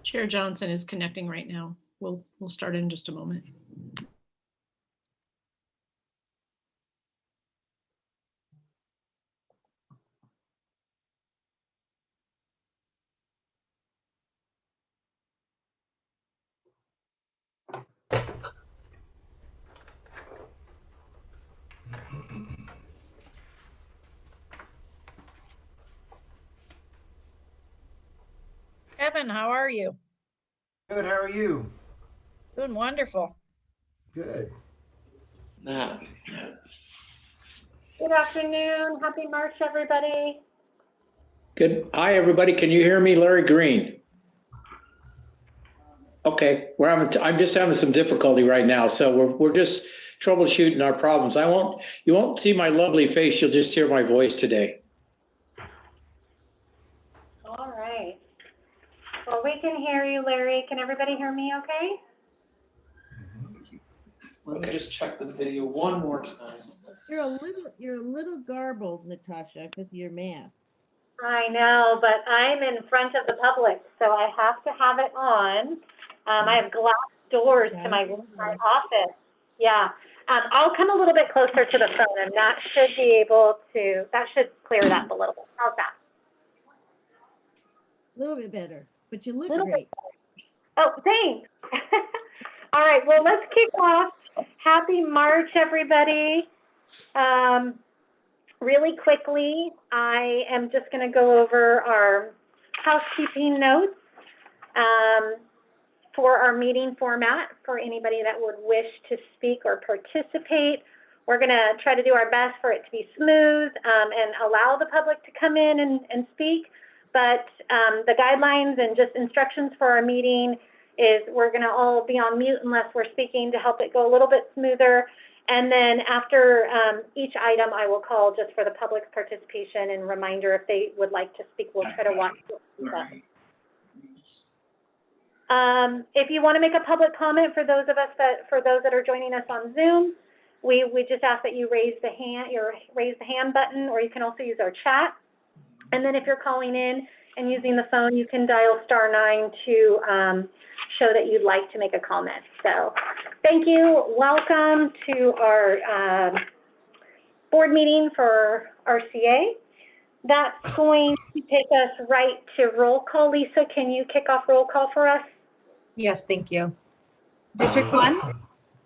Chair Johnson is connecting right now. We'll start in just a moment. Kevin, how are you? Good, how are you? Doing wonderful. Good. Nah. Good afternoon. Happy March, everybody. Good. Hi, everybody. Can you hear me? Larry Green. Okay, I'm just having some difficulty right now, so we're just troubleshooting our problems. You won't see my lovely face. You'll just hear my voice today. All right. Well, we can hear you, Larry. Can everybody hear me okay? Let me just check the video one more time. You're a little garbled, Natasha, because of your mask. I know, but I'm in front of the public, so I have to have it on. I have glass doors to my office. Yeah. I'll come a little bit closer to the phone, and that should clear it up a little bit. How's that? A little bit better, but you look great. Oh, thanks. All right, well, let's kick off. Happy March, everybody. Really quickly, I am just going to go over our housekeeping notes for our meeting format for anybody that would wish to speak or participate. We're going to try to do our best for it to be smooth and allow the public to come in and speak. But the guidelines and just instructions for our meeting is we're going to all be on mute unless we're speaking to help it go a little bit smoother. And then after each item, I will call just for the public's participation and reminder if they would like to speak. We'll try to watch it. If you want to make a public comment for those that are joining us on Zoom, we just ask that you raise the hand button, or you can also use our chat. And then if you're calling in and using the phone, you can dial *9 to show that you'd like to make a comment. So thank you. Welcome to our board meeting for RCA. That's going to take us right to roll call. Lisa, can you kick off roll call for us? Yes, thank you. District 1?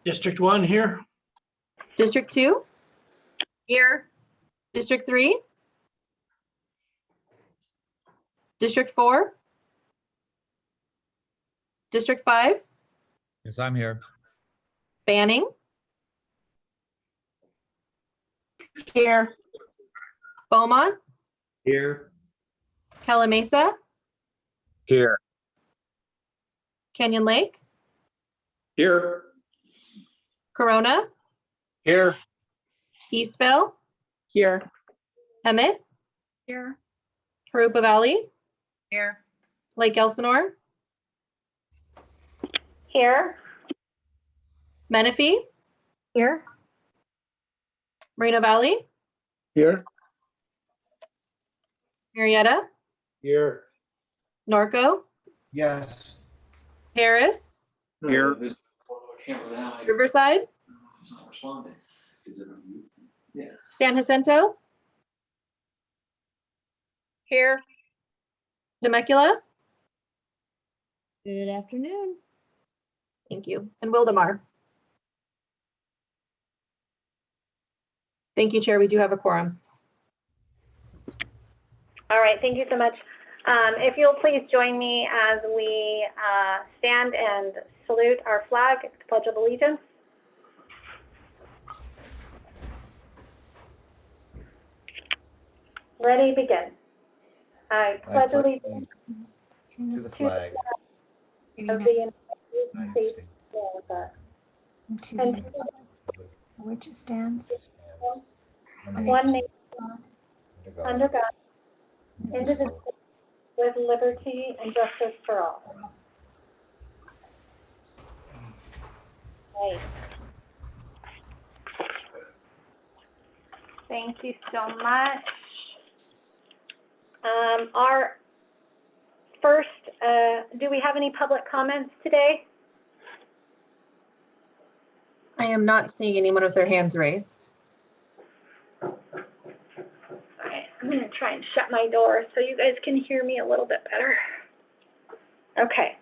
District 1 here. District 2? Here. District 3? District 4? District 5? Yes, I'm here. Banning? Here. Beaumont? Here. Calamasa? Here. Canyon Lake? Here. Corona? Here. Eastville? Here. Emmett? Here. Harupa Valley? Here. Lake Elsinore? Here. Menifee? Here. Moreno Valley? Here. Marietta? Here. Norco? Yes. Harris? Here. Riverside? San Jacinto? Here. Temecula? Good afternoon. Thank you. And Wildemar? Thank you, Chair. We do have a quorum. All right, thank you so much. If you'll please join me as we stand and salute our flag, Pledge of Allegiance. Ready, begin. I pledge allegiance To the flag. of the United States of America and to and the republic for which it stands, one nation God, under God, indivisible, indivisible, with liberty and justice for all. Right. Thank you so much. Our first Do we have any public comments today? I am not seeing anyone with their hands raised. All right, I'm gonna try and shut my door so you guys can hear me a little bit better. Okay.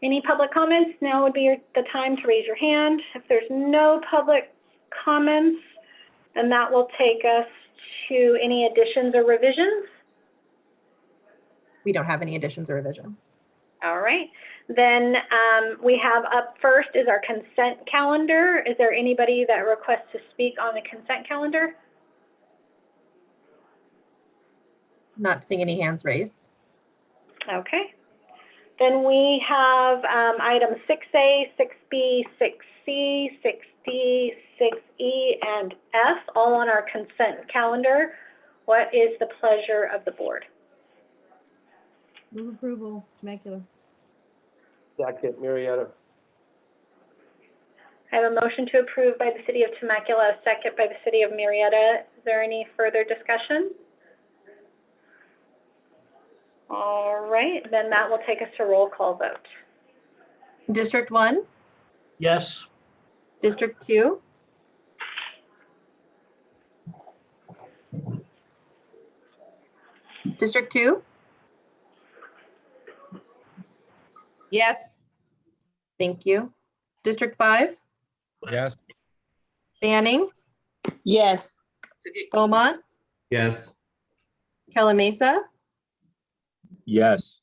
Any public comments? Now would be the time to raise your hand. If there's no public comments, then that will take us to any additions or revisions. We don't have any additions or revisions. All right, then we have up first is our consent calendar. Is there anybody that requests to speak on the consent calendar? Not seeing any hands raised. Okay. Then we have items 6A, 6B, 6C, 6D, 6E, and F, all on our consent calendar. What is the pleasure of the board? Move approval, Temecula. Second, Marietta. I have a motion to approve by the City of Temecula, a second by the City of Marietta. Is there any further discussion? All right, then that will take us to roll call vote. District 1, Yes. District 2, District 2, Yes. thank you. District 5, Yes. Banning, Yes. Beaumont, Yes. Mesa, Yes.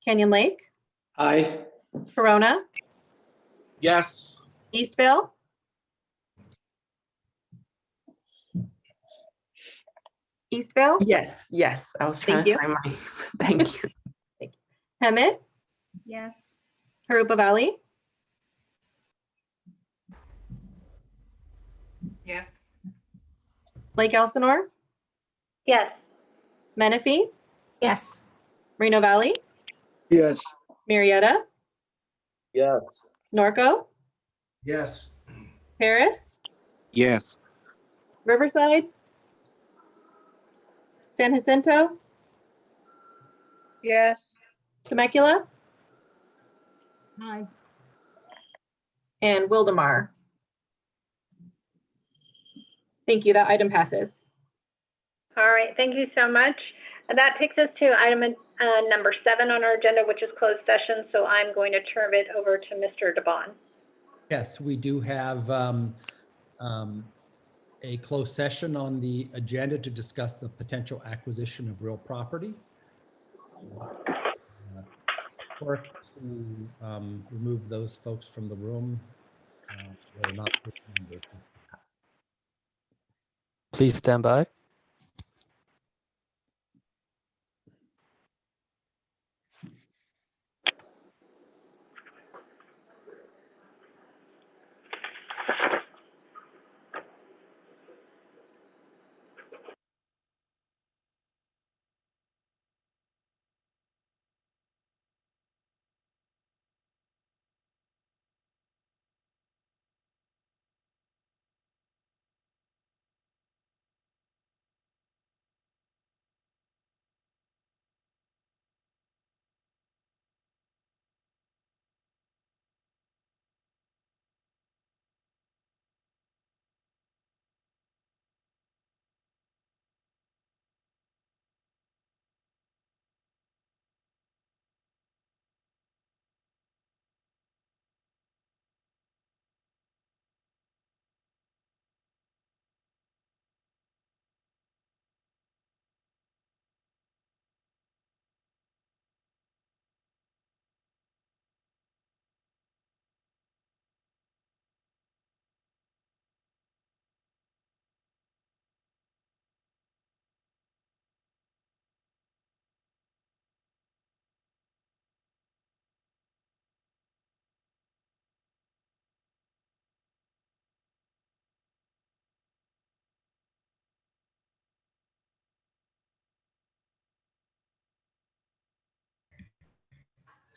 Canyon Lake, Aye. Corona, Yes. Eastville, Eastville, Yes, I was trying Thank to find my, thank you. Hemet, Yes. Harupa Valley, Yes. Lake Elsinore, Yes. Menifee, Yes. Reno Valley, Yes. Marietta, Yes. Norco, Yes. Paris, Yes. Riverside, San Jacinto, Yes. Temecula, Aye. and Wildemar. Thank you. That item passes. All right, thank you so much. That takes us to item number 7 on our agenda, which is closed session. So I'm going to turn it over to Mr. DeBon. Yes, we do have a closed session on the agenda to discuss the potential acquisition of real property. Clerk to remove those folks from the room that are not members of staff. Please stand by.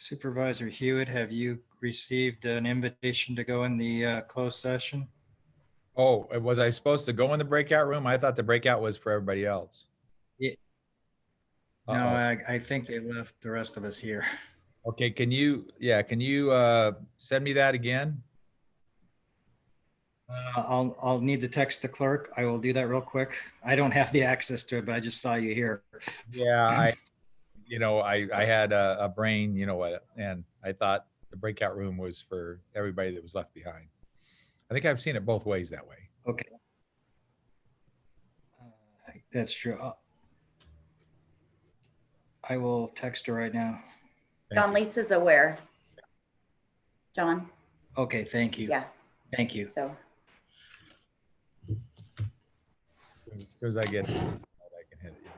Supervisor Hewitt, have you received an invitation to go in the closed session? Oh, was I supposed to go in the breakout room? I thought the breakout was for everybody else. Yeah. No, Uh-oh. I think they left the rest of us here. Okay, can you send me that again? I'll need to text the clerk. I will do that real quick. I don't have the access to it, but I just saw you here. Yeah, I had a brain, you know what, and I thought the breakout room was for everybody that was left behind. I think I've seen it both ways that way. Okay. That's true. I will text her right now. Thank John, you. Lisa's aware. John, Okay, thank you. yeah, Thank you. so. As soon as I get it, I can hit it.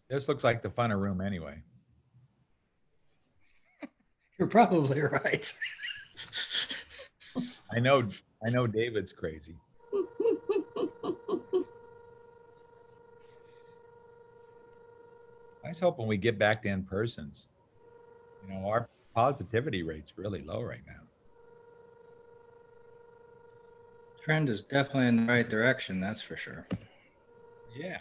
This looks like the funner room anyway. You're probably right. I know David's crazy. I was hoping we get back to in-persons. Our positivity rate's really low right now. Trend is definitely in the right direction, that's for sure. Yeah.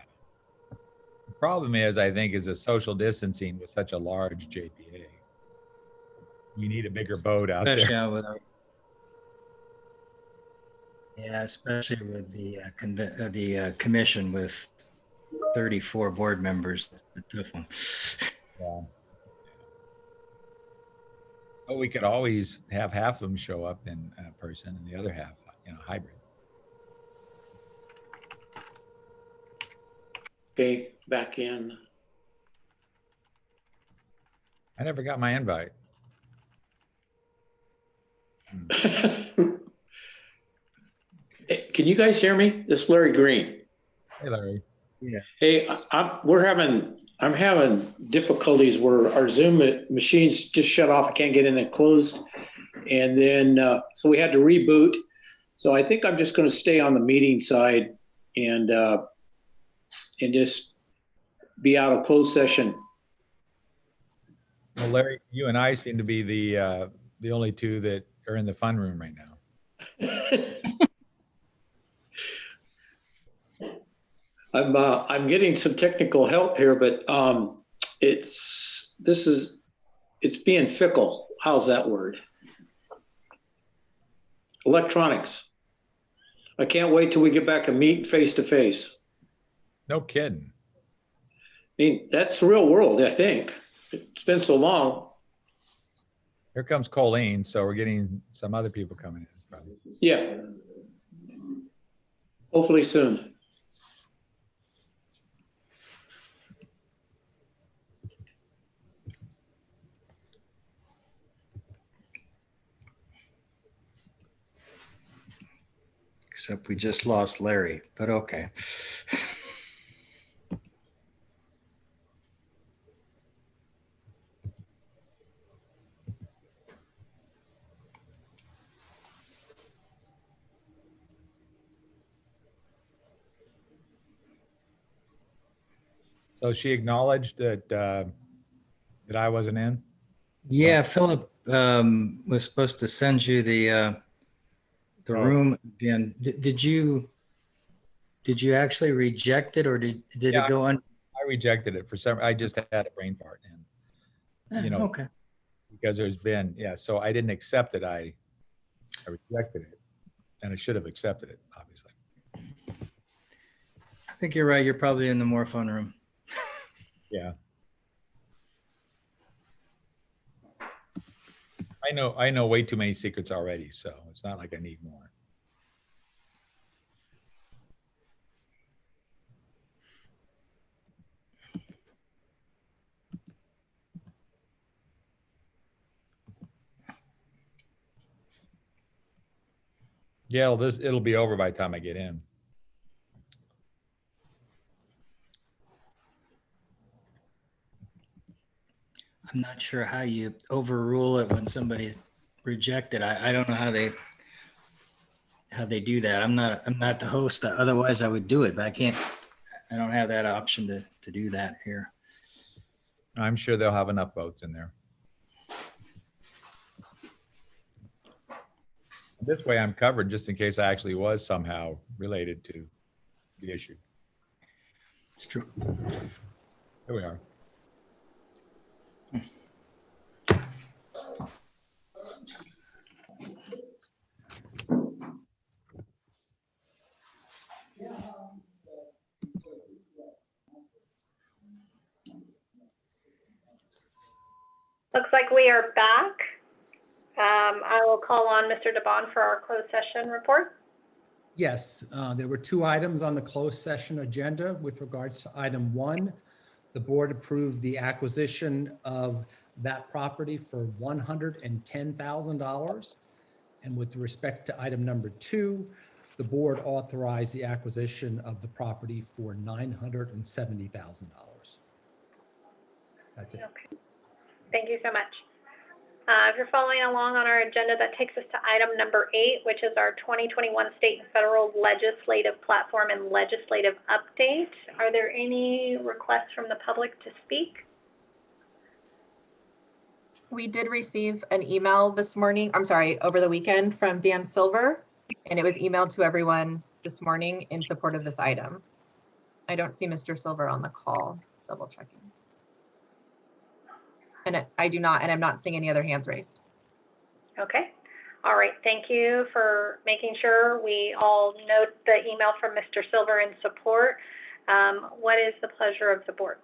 The problem is, I think, is the social distancing with such a large JPA. You need a bigger boat out Especially there. with especially with the commission with 34 board members. It's a tough one. Yeah. But we could always have half of them show up in person and the other half, hybrid. Okay, back in. I never got my invite. Hey, can you guys hear me? This is Larry Green. Hey, Larry. Yeah. Hey, I'm having difficulties where our Zoom machines just shut off. I can't get in and closed. And then, so we had to reboot. So I think I'm just going to stay on the meeting side and just be out of closed session. Well, Larry, you and I seem to be the only two that are in the fun room right now. I'm getting some technical help here, but it's being fickle. How's that word? Electronics. I can't wait till we get back and meet face to face. No kidding. I mean, that's the real world, I think. It's been so long. Here comes Colleen, so we're getting some other people coming in. Probably. Yeah. Hopefully soon. Except we just lost Larry, but okay. So she acknowledged that I wasn't in? Yeah, Philip was supposed to send you the room again. Did you actually reject it, or did Yeah, it go on? I rejected it for some. I just had a brain fart, and Okay. because there's been, so I didn't accept it. I rejected it, and I should have accepted it, obviously. I think you're right. You're probably in the more fun room. Yeah. I know way too many secrets already, so it's not like I need more. Yeah, it'll be over by the time I get in. I'm not sure how you overrule it when somebody's rejected. I don't know how they do that. I'm not the host. Otherwise I would do it, but I don't have that option to do that here. I'm sure they'll have enough votes in there. This way I'm covered just in case I actually was somehow related to the issue. It's true. Here we are. Looks like we are back. I will call on Mr. DeBon for our closed session report. Yes, there were 2 items on the closed session agenda. With regards to item 1, the board approved the acquisition of that property for $110,000. And with respect to item number 2, the board authorized the acquisition of the property for $970,000. That's it. Okay. Thank you so much. If you're following along on our agenda, that takes us to item number 8, which is our 2021 state and federal legislative platform and legislative update. Are there any requests from the public to speak? We did receive an email this morning, over the weekend from Dan Silver, and it was emailed to everyone this morning in support of this item. I don't see Mr. Silver on the call, double checking. And I do not, and I'm not seeing any other hands raised. Okay. All right. Thank you for making sure we all note the email from Mr. Silver in support. What is the pleasure of the board?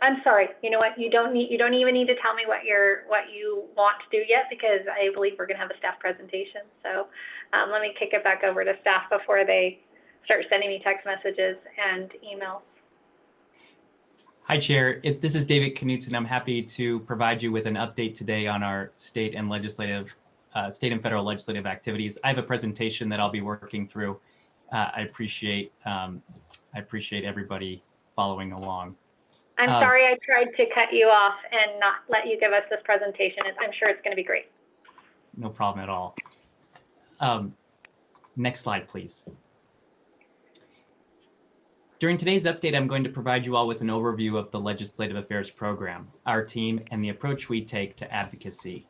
I'm sorry. You know what? You don't even need to tell me what you want to do yet, because I believe we're going to have a staff presentation. So let me kick it back over to staff before they start sending me text messages and emails. Hi, Chair. This is David Knutson. I'm happy to provide you with an update today on our state and federal legislative activities. I have a presentation that I'll be working through. I appreciate everybody following along. I'm sorry I tried to cut you off and not let you give us this presentation. I'm sure it's going to be great. No problem at all. Next slide, please. During today's update, I'm going to provide you all with an overview of the Legislative Affairs Program, our team, and the approach we take to advocacy.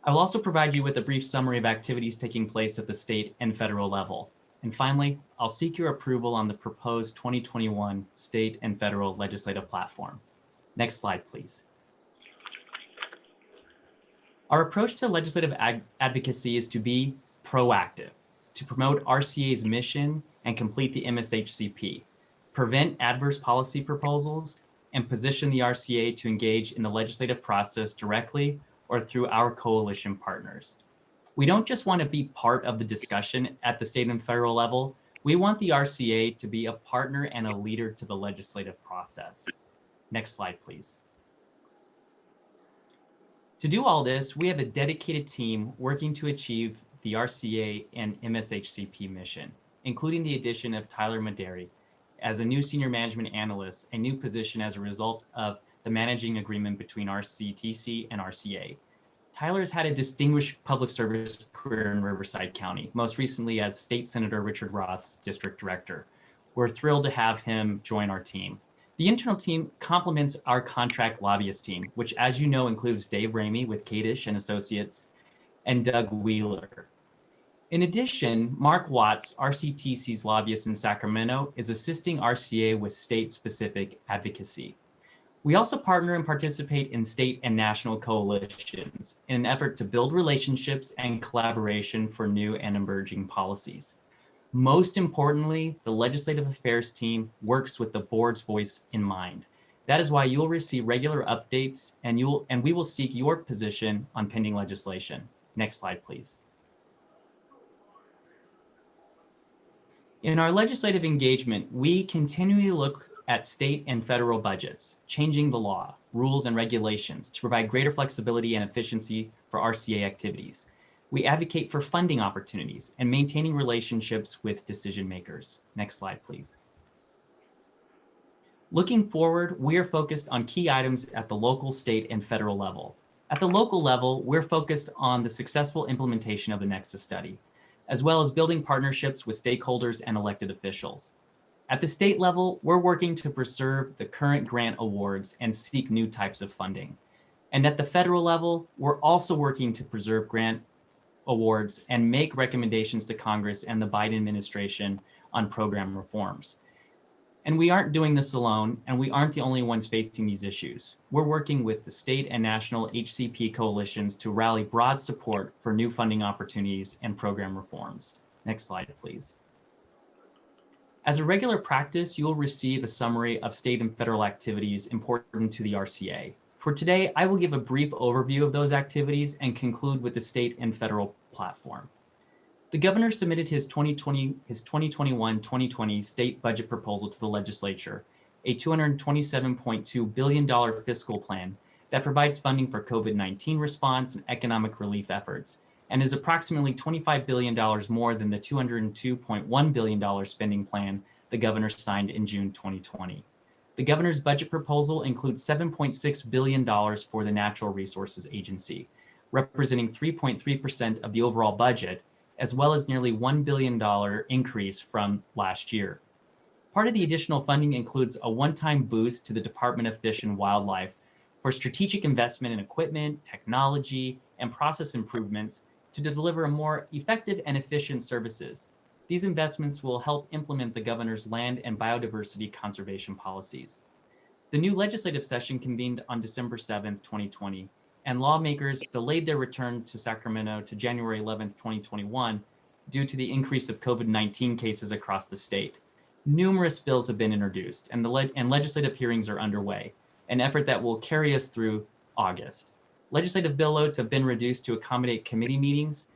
I will also provide you with a brief summary of activities taking place at the state and federal level. And finally, I'll seek your approval on the proposed 2021 state and federal legislative platform. Next slide, please. Our approach to legislative advocacy is to be proactive, to promote RCA's mission and complete the MSHCP, prevent adverse policy proposals, and position the RCA to engage in the legislative process directly or through our coalition partners. We don't just want to be part of the discussion at the state and federal level. We want the RCA to be a partner and a leader to the legislative process. Next slide, please. To do all this, we have a dedicated team working to achieve the RCA and MSHCP mission, including the addition of Tyler Maderi as a new senior management analyst, a new position as a result of the managing agreement between RCTC and RCA. Tyler's had a distinguished public service career in Riverside County, most recently as State Senator Richard Roth's district director. We're thrilled to have him join our team. The internal team complements our contract lobbyist team, which, as you know, includes Dave Ramey with Kadish and Associates and Doug Wheeler. In addition, Mark Watts, RCTC's lobbyist in Sacramento, is assisting RCA with state-specific advocacy. We also partner and participate in state and national coalitions in an effort to build relationships and collaboration for new and emerging policies. Most importantly, the Legislative Affairs team works with the board's voice in mind. That is why you'll receive regular updates and we will seek your position on pending legislation. Next slide, please. In our legislative engagement, we continually look at state and federal budgets, changing the law, rules, and regulations to provide greater flexibility and efficiency for RCA activities. We advocate for funding opportunities and maintaining relationships with decision makers. Next slide, please. Looking forward, we are focused on key items at the local, state, and federal level. At the local level, we're focused on the successful implementation of the Nexus study, as well as building partnerships with stakeholders and elected officials. At the state level, we're working to preserve the current grant awards and seek new types of funding. And at the federal level, we're also working to preserve grant awards and make recommendations to Congress and the Biden administration on program reforms. And we aren't doing this alone, and we aren't the only ones facing these issues. We're working with the state and national HCP coalitions to rally broad support for new funding opportunities and program reforms. Next slide, please. As a regular practice, you'll receive a summary of state and federal activities important to the RCA. For today, I will give a brief overview of those activities and conclude with the state and federal platform. The governor submitted his 2021-2020 state budget proposal to the legislature, a $227.2 billion fiscal plan that provides funding for COVID-19 response and economic relief efforts, and is approximately $25 billion more than the $202.1 billion spending plan the governor signed in June 2020. The governor's budget proposal includes $7.6 billion for the Natural Resources Agency, representing 3.3% of the overall budget, as well as nearly $1 billion increase from last year. Part of the additional funding includes a one-time boost to the Department of Fish and Wildlife for strategic investment in equipment, technology, and process improvements to deliver a more effective and efficient services. These investments will help implement the governor's land and biodiversity conservation policies. The new legislative session convened on December 7th, 2020, and lawmakers delayed their return to Sacramento to January 11th, 2021, due to the increase of COVID-19 cases across the state. Numerous bills have been introduced, and legislative hearings are underway, an effort that will carry us through August. Legislative bill loads have been reduced to accommodate committees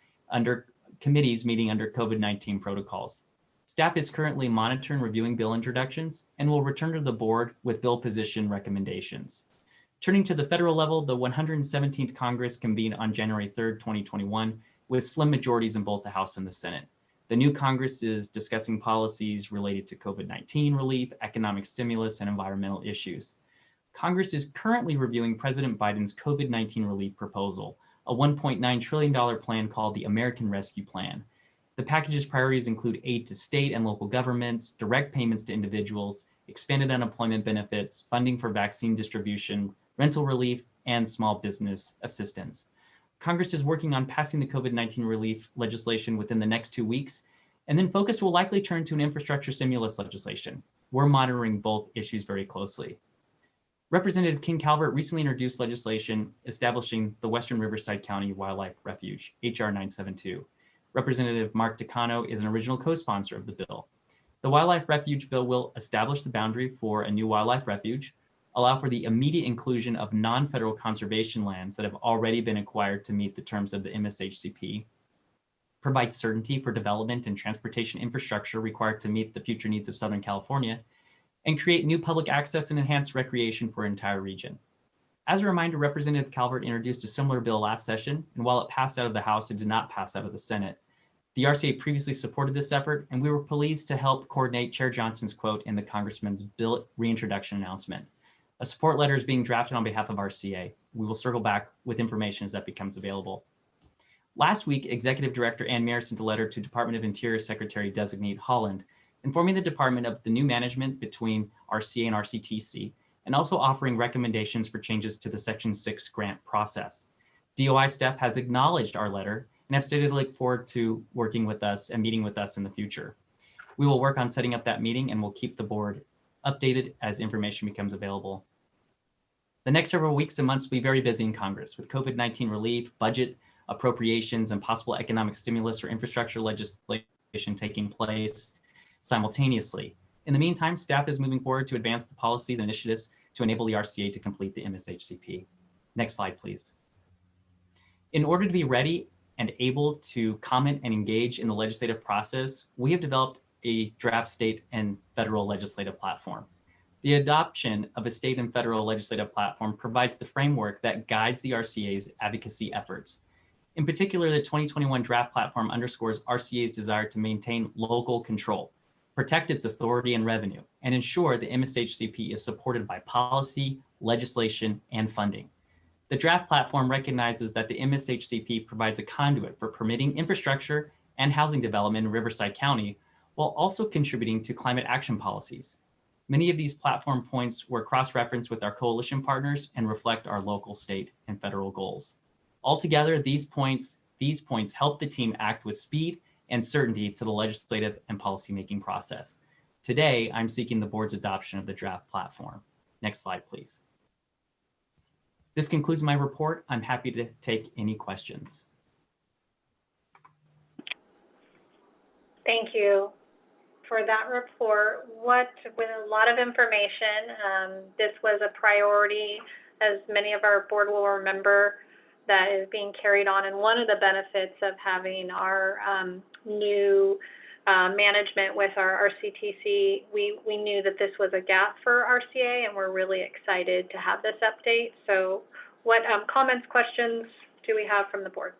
meeting under COVID-19 protocols. Staff is currently monitoring reviewing bill introductions and will return to the board with bill position recommendations. Turning to the federal level, the 117th Congress convened on January 3rd, 2021, with slim majorities in both the House and the Senate. The new Congress is discussing policies related to COVID-19 relief, economic stimulus, and environmental issues. Congress is currently reviewing President Biden's COVID-19 relief proposal, a $1.9 trillion plan called the American Rescue Plan. The package's priorities include aid to state and local governments, direct payments to individuals, expanded unemployment benefits, funding for vaccine distribution, rental relief, and small business assistance. Congress is working on passing the COVID-19 relief legislation within the next 2 weeks, and then focus will likely turn to an infrastructure stimulus legislation. We're monitoring both issues very closely. Representative King Calvert recently introduced legislation establishing the Western Riverside County Wildlife Refuge, HR 972. Representative Mark Takano is an original co-sponsor of the bill. The Wildlife Refuge bill will establish the boundary for a new wildlife refuge, allow for the immediate inclusion of non-federal conservation lands that have already been acquired to meet the terms of the MSHCP, provide certainty for development and transportation infrastructure required to meet the future needs of Southern California, and create new public access and enhanced recreation for an entire region. As a reminder, Representative Calvert introduced a similar bill last session, and while it passed out of the House, it did not pass out of the Senate. The RCA previously supported this effort, and we were pleased to help coordinate Chair Johnson's quote in the Congressman's bill reintroduction announcement. A support letter is being drafted on behalf of RCA. We will circle back with information as that becomes available. Last week, Executive Director Ann Mayer sent a letter to Department of Interior Secretary Designate Holland, informing the department of the new management between RCA and RCTC, and also offering recommendations for changes to the Section 6 grant process. DOI staff has acknowledged our letter and have stated they look forward to working with us and meeting with us in the future. We will work on setting up that meeting and we'll keep the board updated as information becomes available. The next several weeks and months will be very busy in Congress with COVID-19 relief, budget appropriations, and possible economic stimulus or infrastructure legislation taking place simultaneously. In the meantime, staff is moving forward to advance the policies and initiatives to enable the RCA to complete the MSHCP. Next slide, please. In order to be ready and able to comment and engage in the legislative process, we have developed a draft state and federal legislative platform. The adoption of a state and federal legislative platform provides the framework that guides the RCA's advocacy efforts. In particular, the 2021 draft platform underscores RCA's desire to maintain local control, protect its authority and revenue, and ensure the MSHCP is supported by policy, legislation, and funding. The draft platform recognizes that the MSHCP provides a conduit for permitting infrastructure and housing development in Riverside County, while also contributing to climate action policies. Many of these platform points were cross-referenced with our coalition partners and reflect our local, state, and federal goals. Altogether, these points help the team act with speed and certainty to the legislative and policymaking process. Today, I'm seeking the board's adoption of the draft platform. Next slide, please. This concludes my report. I'm happy to take any questions. Thank you for that report. With a lot of information, this was a priority, as many of our board will remember, that is being carried on. And one of the benefits of having our new management with our RCTC, we knew that this was a gap for RCA, and we're really excited to have this update. So what comments, questions do we have from the board?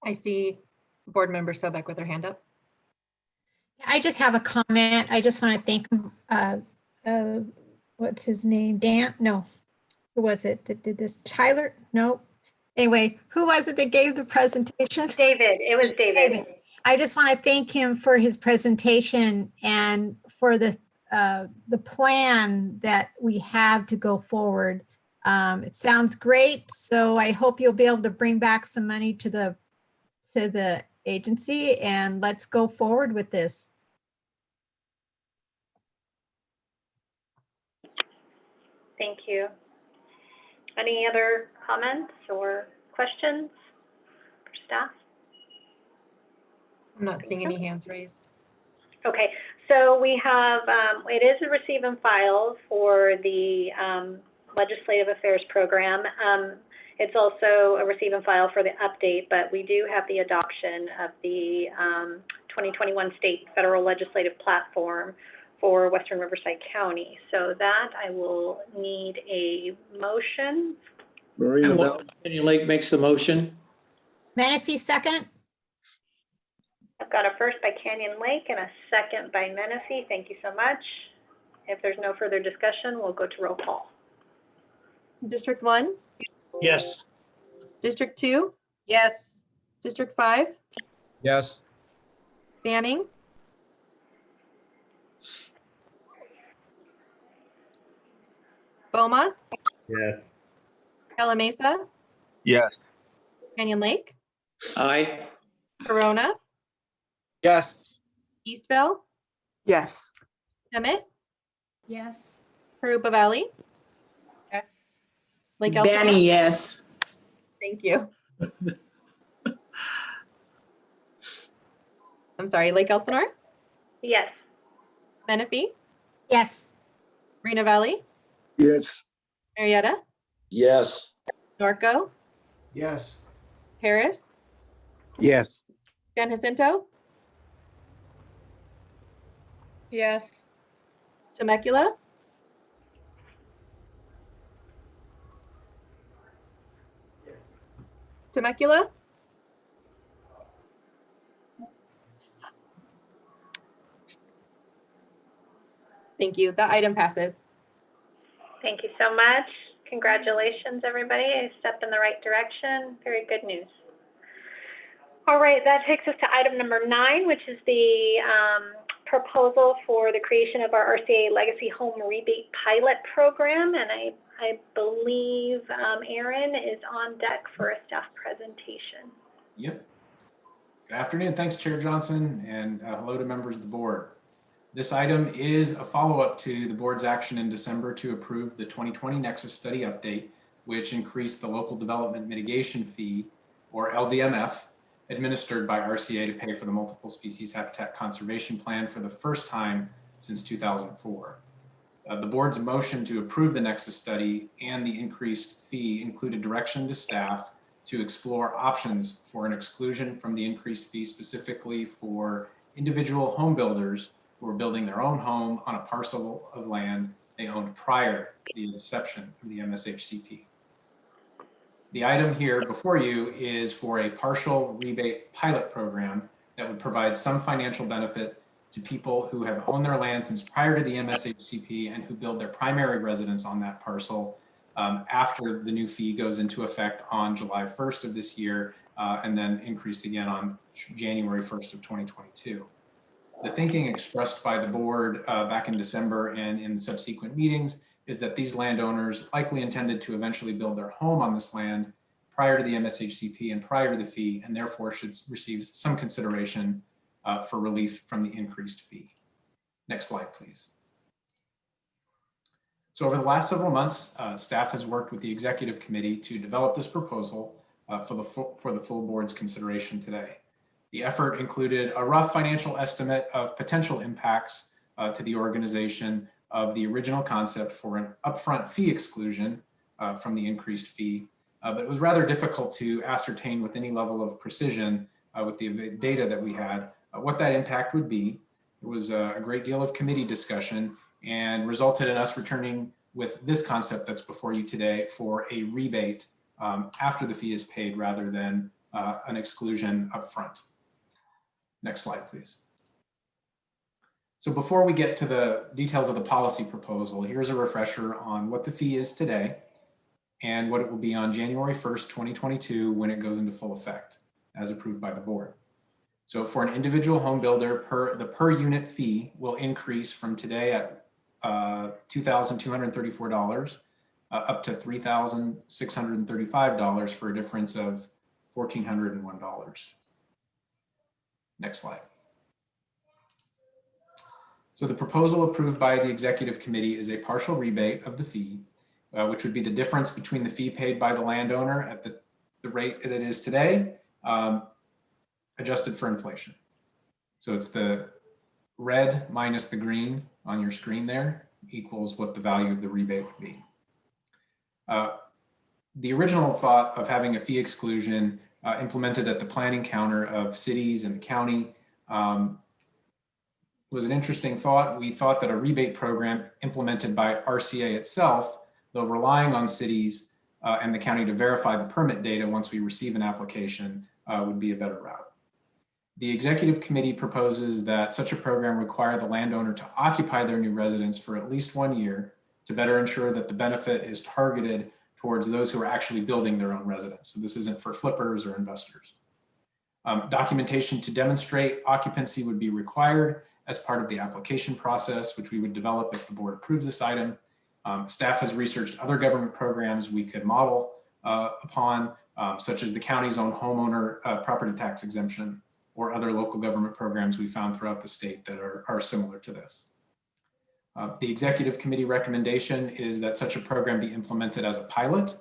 I see board member Sobek with her hand up. I just have a comment. I just want to thank, what's his name? Dan? No. Who was it that did this? Tyler? No. Anyway, who was it that gave the presentation? David. It was David. I just want to thank him for his presentation and for the plan that we have to go forward. It sounds great. So I hope you'll be able to bring back some money to the agency, and let's go forward with this. Thank you. Any other comments or questions for staff? I'm not seeing any hands raised. Okay, so we have, it is a receive and file for the Legislative Affairs Program. It's also a receive and file for the update, but we do have the adoption of the 2021 State Federal Legislative Platform for Western Riverside County. So that I will need a motion. Canyon Lake makes the motion. Menifee, second. I've got a first by Canyon Lake and a second by Menifee. Thank you so much. If there's no further discussion, we'll go to roll call. District 1? Yes. District 2? Yes. District 5? Yes. Banning? Boma? Yes. Ella Mesa? Yes. Canyon Lake? Aye. Corona? Yes. Eastville? Yes. Emmett? Yes. Carupa Valley? Yes. Lake Elsinore? Benny, yes. Thank you. I'm sorry, Lake Elsinore? Yes. Menifee? Yes. Reno Valley? Yes. Marietta? Yes. Norco? Yes. Harris? Yes. San Jacinto? Yes. Temecula? Temecula? Thank you. That item passes. Thank you so much. Congratulations, everybody. A step in the right direction. Very good news. All right, that takes us to item number 9, which is the proposal for the creation of our RCA Legacy Home Rebate Pilot Program. And I believe Aaron is on deck for a staff presentation. Yep. Good afternoon. Thanks, Chair Johnson, and hello to members of the board. This item is a follow-up to the board's action in December to approve the 2020 Nexus Study Update, which increased the local development mitigation fee, or LDMF, administered by RCA to pay for the multiple species habitat conservation plan for the first time since 2004. The board's motion to approve the Nexus study and the increased fee included direction to staff to explore options for an exclusion from the increased fee, specifically for individual home builders who are building their own home on a parcel of land they owned prior to the inception of the MSHCP. The item here before you is for a partial rebate pilot program that would provide some financial benefit to people who have owned their land since prior to the MSHCP and who build their primary residence on that parcel after the new fee goes into effect on July 1st of this year and then increased again on January 1st of 2022. The thinking expressed by the board back in December and in subsequent meetings is that these landowners likely intended to eventually build their home on this land prior to the MSHCP and prior to the fee, and therefore should receive some consideration for relief from the increased fee. Next slide, please. So over the last several months, staff has worked with the executive committee to develop this proposal for the full board's consideration today. The effort included a rough financial estimate of potential impacts to the organization of the original concept for an upfront fee exclusion from the increased fee, but it was rather difficult to ascertain with any level of precision with the data that we had what that impact would be. It was a great deal of committee discussion and resulted in us returning with this concept that's before you today for a rebate after the fee is paid rather than an exclusion upfront. Next slide, please. So before we get to the details of the policy proposal, here's a refresher on what the fee is today and what it will be on January 1st, 2022 when it goes into full effect as approved by the board. So for an individual home builder, the per unit fee will increase from today at $2,234 up to $3,635 for a difference of $1,401. Next slide. So the proposal approved by the executive committee is a partial rebate of the fee, which would be the difference between the fee paid by the landowner at the rate that it is today, adjusted for inflation. So it's the red minus the green on your screen there equals what the value of the rebate would be. The original thought of having a fee exclusion implemented at the planning counter of cities and the county was an interesting thought. We thought that a rebate program implemented by RCA itself, though relying on cities and the county to verify the permit data once we receive an application, would be a better route. The executive committee proposes that such a program require the landowner to occupy their new residence for at least 1 year to better ensure that the benefit is targeted towards those who are actually building their own residence. So this isn't for flippers or investors. Documentation to demonstrate occupancy would be required as part of the application process, which we would develop if the board approves this item. Staff has researched other government programs we could model upon, such as the county's own homeowner property tax exemption or other local government programs we found throughout the state that are similar to this. The executive committee recommendation is that such a program be implemented as a pilot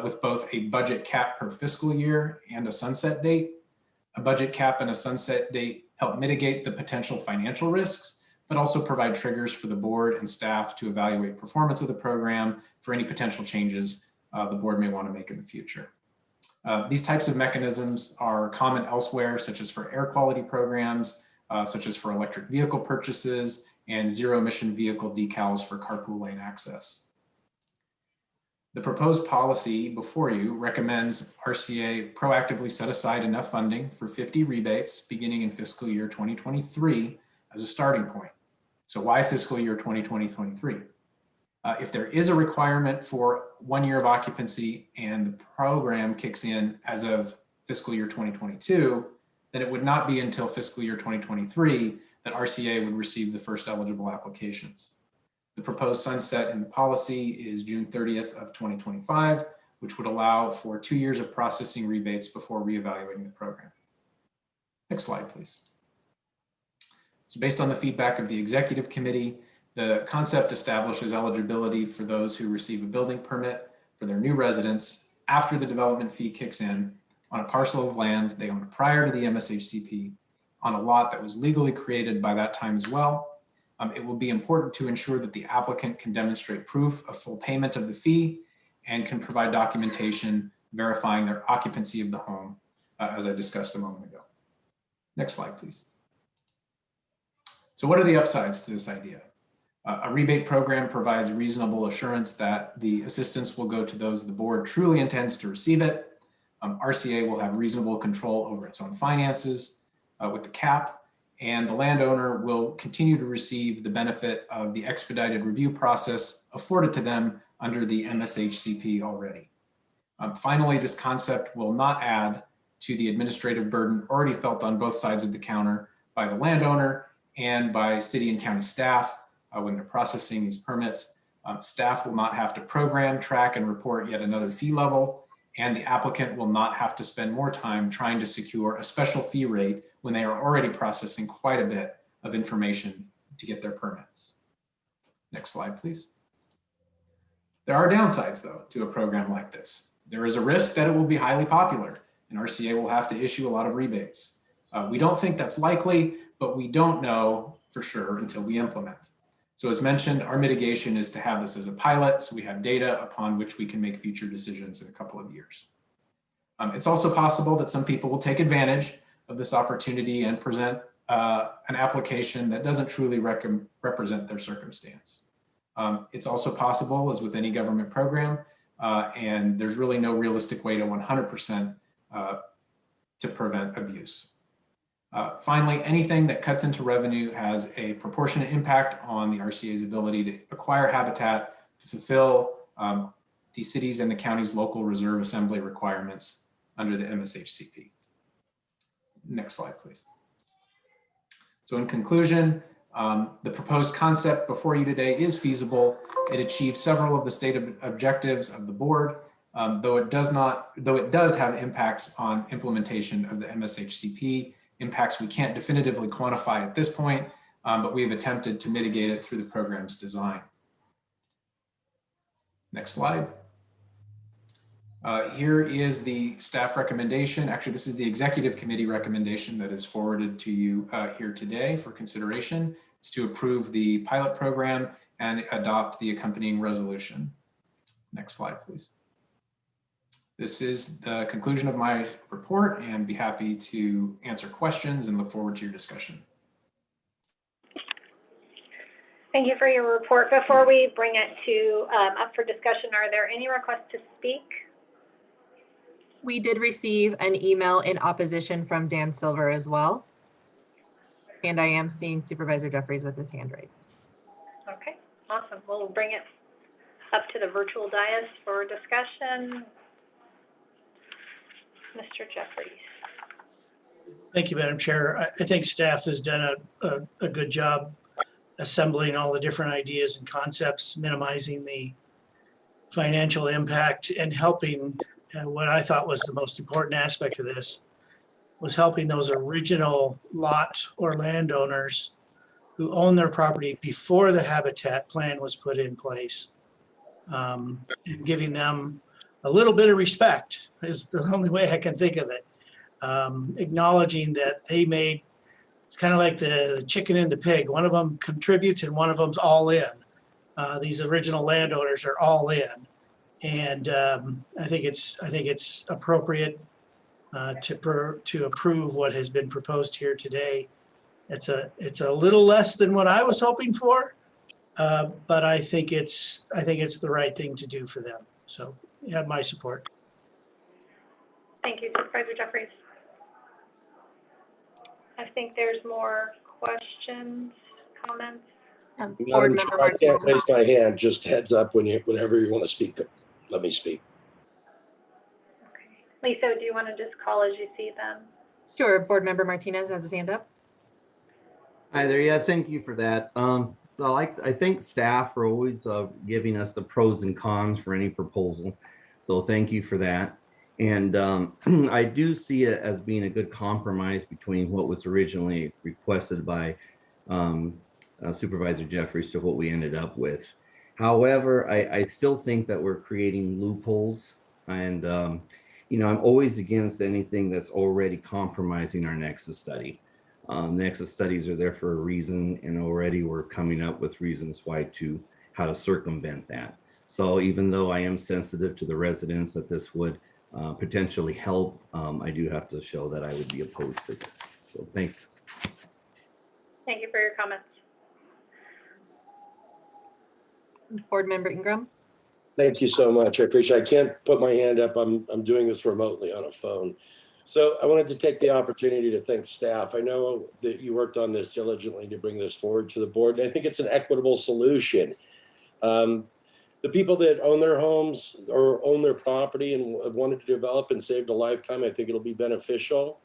with both a budget cap per fiscal year and a sunset date. A budget cap and a sunset date help mitigate the potential financial risks, but also provide triggers for the board and staff to evaluate performance of the program for any potential changes the board may want to make in the future. These types of mechanisms are common elsewhere, such as for air quality programs, such as for electric vehicle purchases, and zero emission vehicle decals for carpool lane access. The proposed policy before you recommends RCA proactively set aside enough funding for 50 rebates beginning in fiscal year 2023 as a starting point. So why fiscal year 2023? If there is a requirement for 1 year of occupancy and the program kicks in as of fiscal year 2022, then it would not be until fiscal year 2023 that RCA would receive the first eligible applications. The proposed sunset in the policy is June 30th of 2025, which would allow for 2 years of processing rebates before reevaluating the program. Next slide, please. So based on the feedback of the executive committee, the concept establishes eligibility for those who receive a building permit for their new residence after the development fee kicks in on a parcel of land they owned prior to the MSHCP on a lot that was legally created by that time as well. It will be important to ensure that the applicant can demonstrate proof of full payment of the fee and can provide documentation verifying their occupancy of the home, as I discussed a moment ago. Next slide, please. So what are the upsides to this idea? A rebate program provides reasonable assurance that the assistance will go to those the board truly intends to receive it. RCA will have reasonable control over its own finances with the cap, and the landowner will continue to receive the benefit of the expedited review process afforded to them under the MSHCP already. Finally, this concept will not add to the administrative burden already felt on both sides of the counter by the landowner and by city and county staff when they're processing these permits. Staff will not have to program, track, and report yet another fee level, and the applicant will not have to spend more time trying to secure a special fee rate when they are already processing quite a bit of information to get their permits. Next slide, please. There are downsides, though, to a program like this. There is a risk that it will be highly popular, and RCA will have to issue a lot of rebates. We don't think that's likely, but we don't know for sure until we implement. So as mentioned, our mitigation is to have this as a pilot, so we have data upon which we can make future decisions in a couple of years. It's also possible that some people will take advantage of this opportunity and present an application that doesn't truly represent their circumstance. It's also possible, as with any government program, and there's really no realistic way to 100% to prevent abuse. Finally, anything that cuts into revenue has a proportionate impact on the RCA's ability to acquire habitat to fulfill the city's and the county's local reserve assembly requirements under the MSHCP. Next slide, please. So in conclusion, the proposed concept before you today is feasible. It achieves several of the stated objectives of the board, though it does have impacts on implementation of the MSHCP, impacts we can't definitively quantify at this point, but we've attempted to mitigate it through the program's design. Next slide. Here is the staff recommendation. Actually, this is the executive committee recommendation that is forwarded to you here today for consideration. It's to approve the pilot program and adopt the accompanying resolution. Next slide, please. This is the conclusion of my report, and be happy to answer questions and look forward to your discussion. Thank you for your report. Before we bring it to up for discussion, are there any requests to speak? We did receive an email in opposition from Dan Silver as well. And I am seeing Supervisor Jeffries with his hand raised. Okay, awesome. We'll bring it up to the virtual dais for discussion. Mr. Jeffries. Thank you, Madam Chair. I think staff has done a good job assembling all the different ideas and concepts, minimizing the financial impact, and helping what I thought was the most important aspect of this was helping those original lot or landowners who own their property before the habitat plan was put in place, and giving them a little bit of respect is the only way I can think of it. Acknowledging that they made, it's kind of like the chicken and the pig. One of them contributes and one of them's all in. These original landowners are all in. And I think it's appropriate to approve what has been proposed here today. It's a little less than what I was hoping for, but I think it's the right thing to do for them. So you have my support. Thank you, Supervisor Jeffries. I think there's more questions, comments. Madam Chair, I can't raise my hand, just heads up whenever you want to speak, let me speak. Okay. Lisa, do you want to just call as you see them? Sure, Board Member Martinez has his hand up. Hi there. Yeah, thank you for that. So I think staff are always giving us the pros and cons for any proposal. So thank you for that. And I do see it as being a good compromise between what was originally requested by Supervisor Jeffries to what we ended up with. However, I still think that we're creating loopholes, and I'm always against anything that's already compromising our Nexus study. Nexus studies are there for a reason, and already we're coming up with reasons how to circumvent that. So even though I am sensitive to the residents that this would potentially help, I do have to show that I would be opposed to this. So thank you. Thank you for your comments. Board Member Ingram. Thank you so much. I appreciate it. I can't put my hand up. I'm doing this remotely on a phone. So I wanted to take the opportunity to thank staff. I know that you worked on this diligently to bring this forward to the board. I think it's an equitable solution. The people that own their homes or own their property and have wanted to develop and saved a lifetime, I think it'll be beneficial.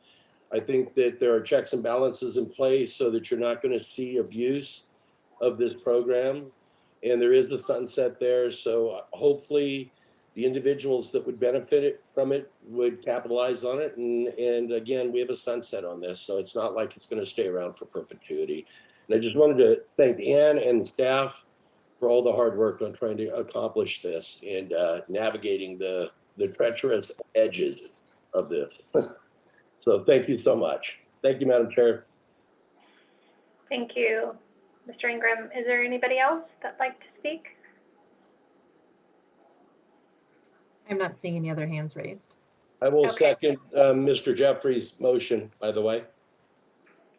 I think that there are checks and balances in place so that you're not going to see abuse of this program. And there is a sunset there. So hopefully the individuals that would benefit from it would capitalize on it. And again, we have a sunset on this. So it's not like it's going to stay around for perpetuity. And I just wanted to thank Ann and staff for all the hard work on trying to accomplish this and navigating the treacherous edges of this. So thank you so much. Thank you, Madam Chair. Thank you. Mr. Ingram, is there anybody else that'd like to speak? I'm not seeing any other hands raised. I will Okay. second Mr. Jeffrey's motion, by the way.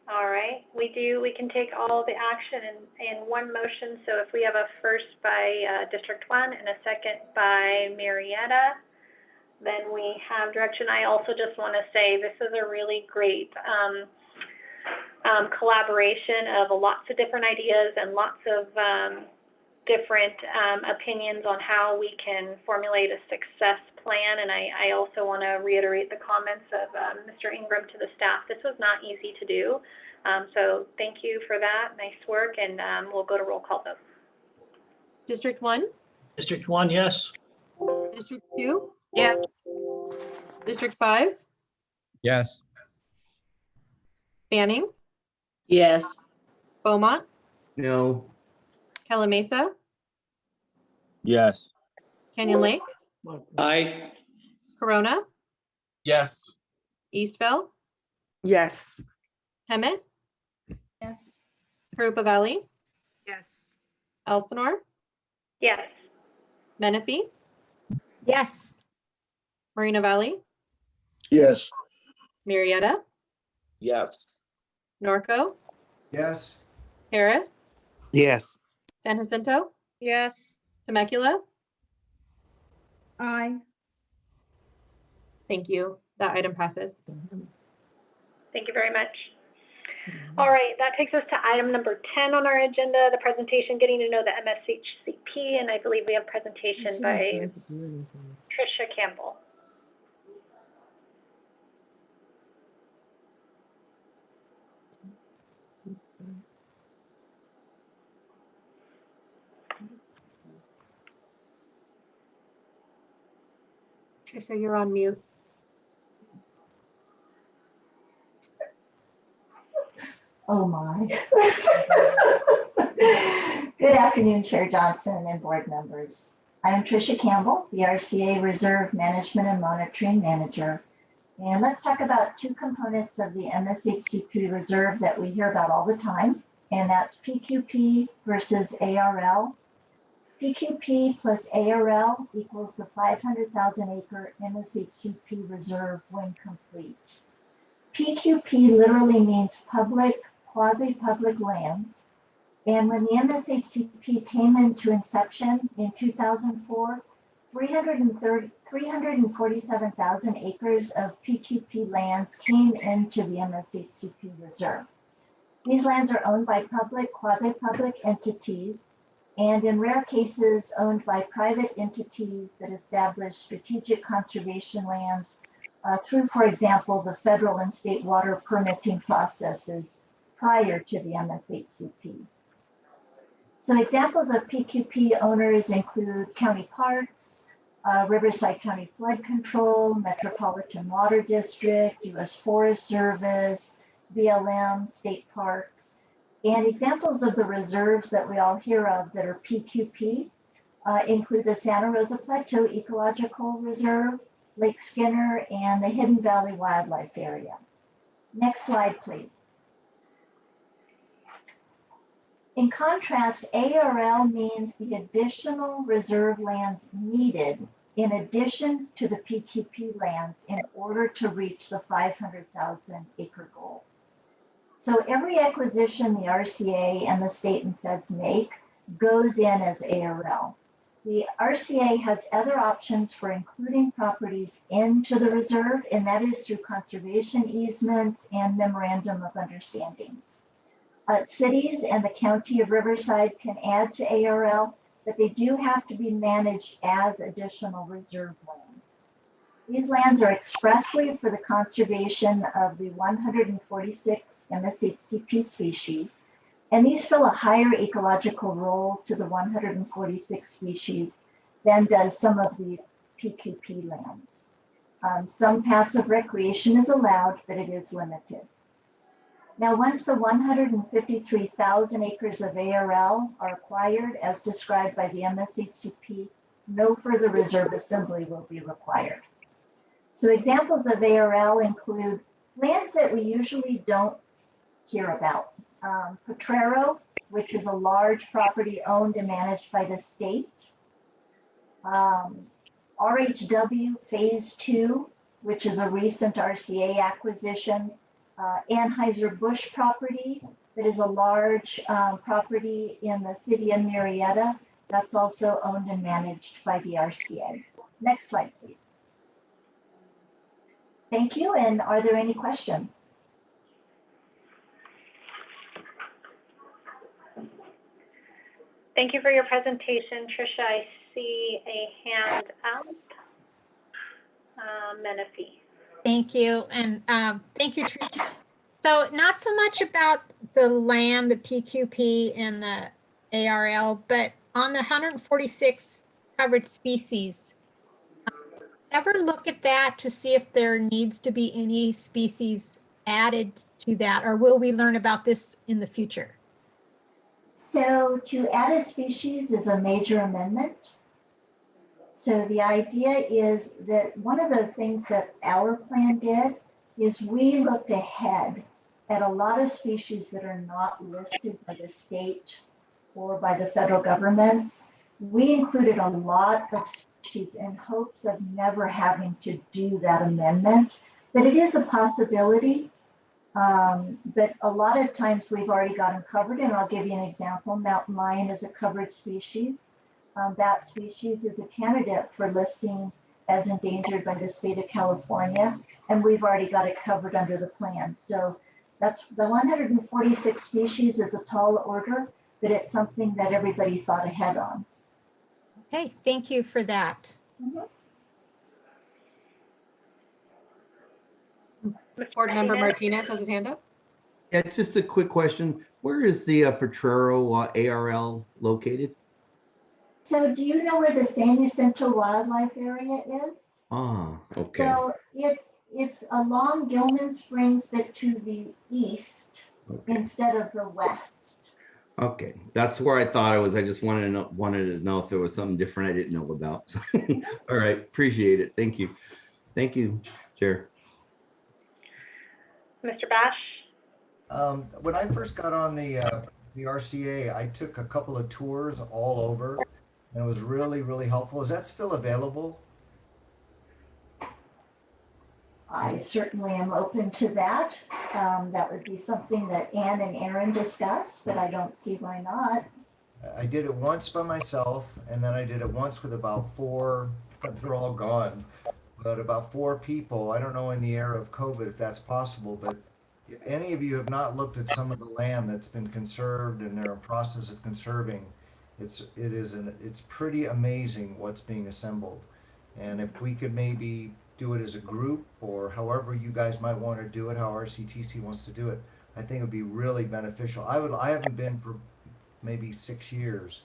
All right, we can take all the action in one motion. So if we have a first by District 1 and a second by Marietta, then we have direction. I also just want to say this is a really great collaboration of lots of different ideas and lots of different opinions on how we can formulate a success plan. And I also want to reiterate the comments of Mr. Ingram to the staff. This was not easy to do. So thank you for that. Nice work. And we'll go to roll call vote. District 1? District 1, yes. District 2? Yes. District 5? Yes. Banning? Yes. Beaumont? No. Calamasa? Yes. Canyon Lake? Aye. Corona? Yes. Eastville? Yes. Hemet? Yes. Carupa Valley? Yes. Elsinore? Yes. Menifee? Yes. Moreno Valley? Yes. Marietta? Yes. Norco? Yes. Harris? Yes. San Jacinto? Yes. Temecula? Aye. Thank you. That item passes. Thank you very much. All right, that takes us to item number 10 on our agenda, the presentation, getting to know the MSHCP, and I believe we have presentation by Tricia Campbell. Tricia, you're on mute. Oh my. Good afternoon, Chair Johnson and board members. I am Tricia Campbell, the RCA Reserve Management and Monitoring Manager. And let's talk about two components of the MSHCP reserve that we hear about all the time, and that's PQP versus ARL. PQP plus ARL equals the 500,000 acre MSHCP reserve when complete. PQP literally means public, quasi-public lands. And when the MSHCP came into inception in 2004, 347,000 acres of PQP lands came into the MSHCP reserve. These lands are owned by public, quasi-public entities, and in rare cases owned by private entities that establish strategic conservation lands through, for example, the federal and state water permitting processes prior to the MSHCP. So examples of PQP owners include county parks, Riverside County Flood Control, Metropolitan Water District, U.S. Forest Service, BLM, state parks. And examples of the reserves that we all hear of that are PQP include the Santa Rosa Plateau Ecological Reserve, Lake Skinner, and the Hidden Valley Wildlife Area. Next slide, please. In contrast, ARL means the additional reserve lands needed in addition to the PQP lands in order to reach the 500,000 acre goal. So every acquisition the RCA and the state and feds make goes in as ARL. The RCA has other options for including properties into the reserve, and that is through conservation easements and memorandum of understandings. Cities and the county of Riverside can add to ARL, but they do have to be managed as additional reserve lands. These lands are expressly for the conservation of the 146 MSHCP species, and these fill a higher ecological role to the 146 species than does some of the PQP lands. Some passive recreation is allowed, but it is limited. Now, once the 153,000 acres of ARL are acquired, as described by the MSHCP, no further reserve assembly will be required. So examples of ARL include lands that we usually don't hear about. Potrero, which is a large property owned and managed by the state. RHW Phase 2, which is a recent RCA acquisition. Anheuser-Busch property, that is a large property in the city of Marietta. That's also owned and managed by the RCA. Next slide, please. Thank you, and are there any questions? Thank you for your presentation, Tricia. I see a hand up. Menifee. Thank you. And thank you, Tricia. So not so much about the land, the PQP and the ARL, but on the 146 covered species, ever look at that to see if there needs to be any species added to that, or will we learn about this in the future? So to add a species is a major amendment. So the idea is that one of the things that our plan did is we looked ahead at a lot of species that are not listed by the state or by the federal governments. We included a lot of species in hopes of never having to do that amendment, but it is a possibility. But a lot of times we've already got them covered, and I'll give you an example. Mountain lion is a covered species. That species is a candidate for listing as endangered by the state of California, and we've already got it covered under the plan. So that's the 146 species is a tall order, but it's something that everybody thought ahead on. Okay, thank you for that. Board Member Martinez has his hand up. Yeah, just a quick question. Where is the Potrero ARL located? So do you know where the San Jacinto Wildlife Area is? Ah, okay. So it's along Gilman Springs, but to the east instead of the west. Okay, that's where I thought it was. I just wanted to know if there was something different I didn't know about. So, all right, appreciate it. Thank you. Thank you, Chair. Mr. Bash? When I first got on the RCA, I took a couple of tours all over, and it was really, really helpful. Is that still available? I certainly am open to that. That would be something that Ann and Aaron discussed, but I don't see why not. I did it once by myself, and then I did it once with about 4, but they're all gone, but about 4 people. I don't know in the era of COVID if that's possible, but if any of you have not looked at some of the land that's been conserved and they're in process of conserving, it's pretty amazing what's being assembled. And if we could maybe do it as a group, or however you guys might want to do it, how RCTC wants to do it, I think it would be really beneficial. I haven't been for maybe 6 years.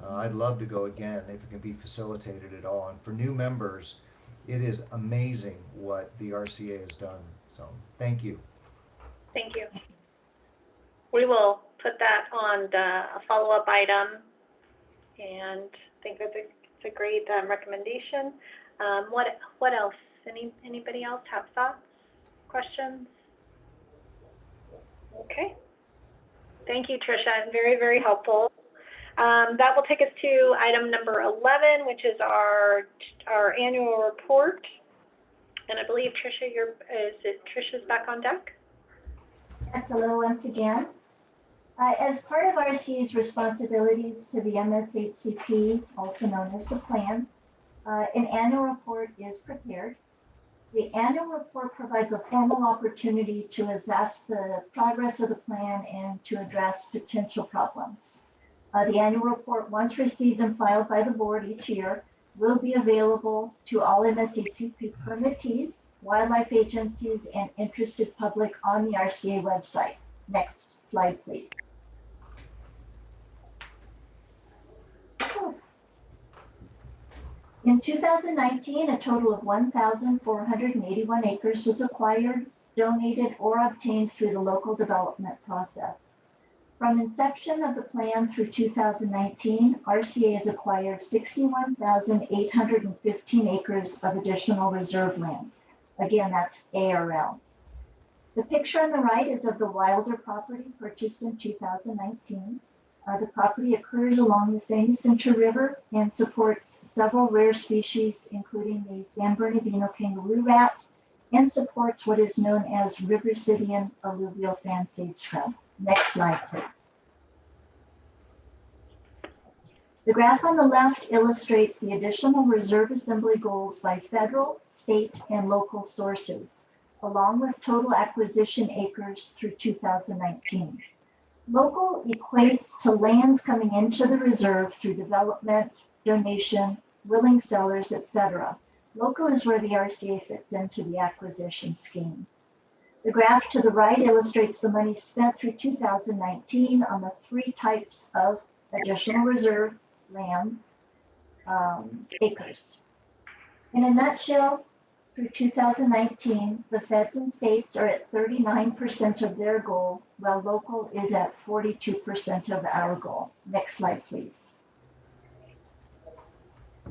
I'd love to go again if it can be facilitated at all. And for new members, it is amazing what the RCA has done. So thank you. Thank you. We will put that on a follow-up item, and I think it's a great recommendation. What else? Anybody else have thoughts, questions? Okay. Thank you, Tricia. Very, very helpful. That will take us to item number 11, which is our annual report. And I believe Tricia, Tricia's back on deck? Yes, hello once again. As part of RCA's responsibilities to the MSHCP, also known as the plan, an annual report is prepared. The annual report provides a formal opportunity to assess the progress of the plan and to address potential problems. The annual report, once received and filed by the board each year, will be available to all MSHCP permittees, wildlife agencies, and interested public on the RCA website. Next slide, please. In 2019, a total of 1,481 acres was acquired, donated, or obtained through the local development process. From inception of the plan through 2019, RCA has acquired 61,815 acres of additional reserve lands. Again, that's ARL. The picture on the right is of the Wilder property purchased in 2019. The property occurs along the San Jacinto River and supports several rare species, including the San Bernardino kangaroo rat, and supports what is known as Riversidian alluvial fan sage shrub. Next slide, please. The graph on the left illustrates the additional reserve assembly goals by federal, state, and local sources, along with total acquisition acres through 2019. Local equates to lands coming into the reserve through development, donation, willing sellers, etc. Local is where the RCA fits into the acquisition scheme. The graph to the right illustrates the money spent through 2019 on the three types of additional reserve lands, acres. In a nutshell, through 2019, the feds and states are at 39% of their goal, while local is at 42% of our goal. Next slide, please.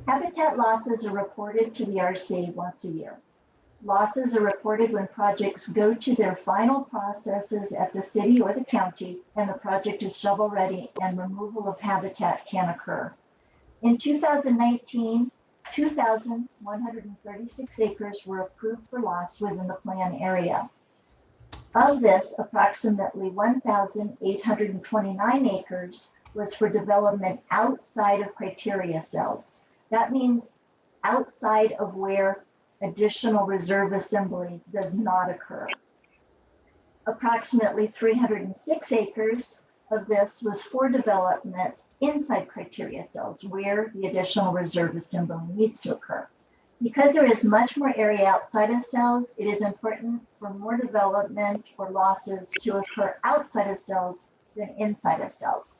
Habitat losses are reported to the RCA once a year. Losses are reported when projects go to their final processes at the city or the county, and the project is shovel ready and removal of habitat can occur. In 2019, 2,136 acres were approved for loss within the plan area. Of this, approximately 1,829 acres was for development outside of criteria cells. That means outside of where additional reserve assembly does not occur. Approximately 306 acres of this was for development inside criteria cells where the additional reserve assembly needs to occur. Because there is much more area outside of cells, it is important for more development or losses to occur outside of cells than inside of cells.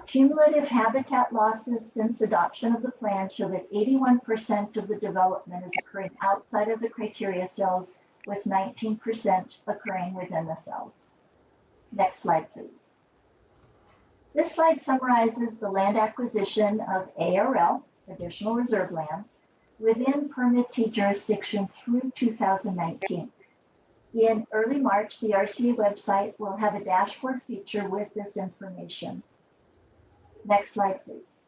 Cumulative habitat losses since adoption of the plan show that 81% of the development is occurring outside of the criteria cells, with 19% occurring within the cells. Next slide, please. This slide summarizes the land acquisition of ARL, additional reserve lands, within permittee jurisdiction through 2019. In early March, the RCA website will have a dashboard feature with this information. Next slide, please.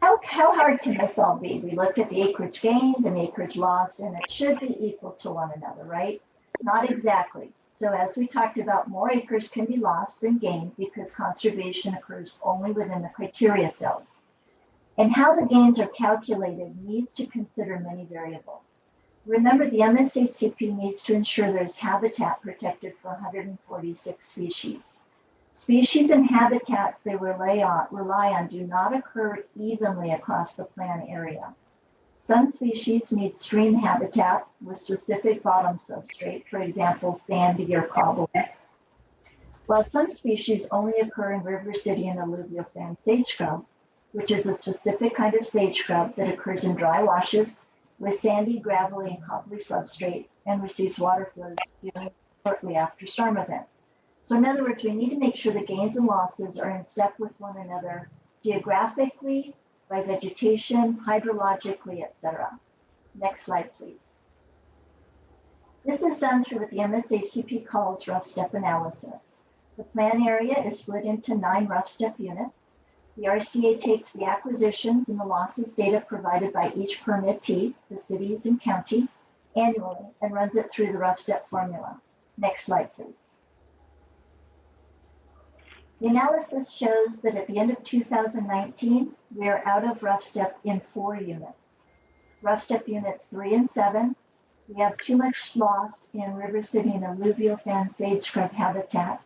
How hard can this all be? We look at the acreage gained and acreage lost, and it should be equal to one another, right? Not exactly. So as we talked about, more acres can be lost than gained because conservation occurs only within the criteria cells. And how the gains are calculated needs to consider many variables. Remember, the MSHCP needs to ensure there's habitat protected for 146 species. Species and habitats they rely on do not occur evenly across the plan area. Some species need stream habitat with specific bottom substrate, for example, sandy or cobble, while some species only occur in Riversidian alluvial fan sage scrub, which is a specific kind of sage scrub that occurs in dry washes with sandy, gravelly, and cobbly substrate and receives water flows shortly after storm events. So in other words, we need to make sure the gains and losses are in step with one another geographically, by vegetation, hydrologically, etc. Next slide, please. This is done through what the MSHCP calls rough step analysis. The plan area is split into 9 rough step units. The RCA takes the acquisitions and the losses data provided by each permittee, the cities and county, annually and runs it through the rough step formula. Next slide, please. The analysis shows that at the end of 2019, we are out of rough step in 4 units. Rough step units 3 and 7, we have too much loss in River City and alluvial fan sage scrub habitat,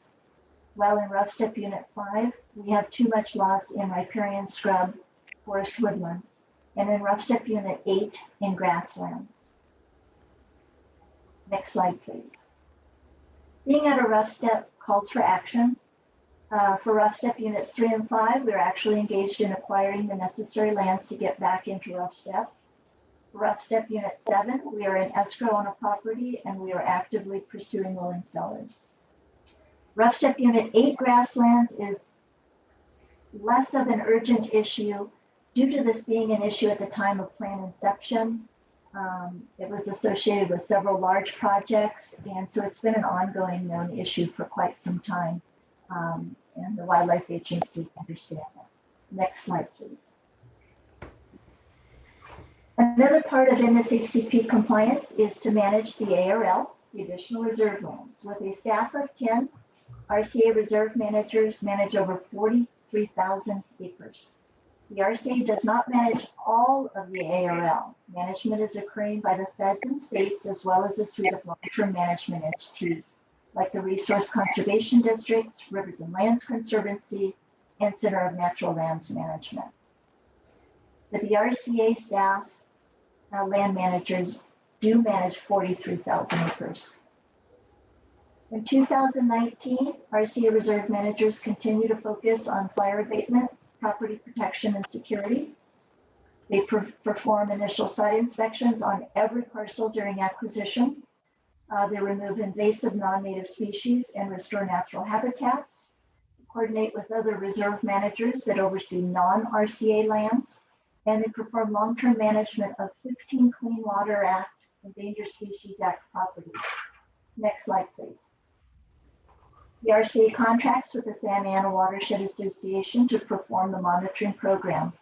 while in rough step unit 5, we have too much loss in riparian scrub, forest woodland, and in rough step unit 8 in grasslands. Next slide, please. Being at a rough step calls for action. For rough step units 3 and 5, we're actually engaged in acquiring the necessary lands to get back into rough step. For rough step unit 7, we are in escrow on a property and we are actively pursuing willing sellers. Rough step unit 8 grasslands is less of an urgent issue due to this being an issue at the time of plan inception. It was associated with several large projects, and so it's been an ongoing known issue for quite some time. And the wildlife agencies understand that. Next slide, please. Another part of MSHCP compliance is to manage the ARL, the additional reserve lands. With a staff of 10, RCA reserve managers manage over 43,000 acres. The RCA does not manage all of the ARL. Management is occurring by the feds and states, as well as a suite of long-term management entities, like the Resource Conservation Districts, Rivers and Lands Conservancy, and Center of Natural Lands Management. But the RCA staff, land managers, do manage 43,000 acres. In 2019, RCA reserve managers continue to focus on fire abatement, property protection, and security. They perform initial site inspections on every parcel during acquisition. They remove invasive non-native species and restore natural habitats, coordinate with other reserve managers that oversee non-RCA lands, and they perform long-term management of 15 Clean Water Act, Endangered Species Act properties. Next slide, please. The RCA contracts with the Santa Ana Watershed Association to perform the monitoring program.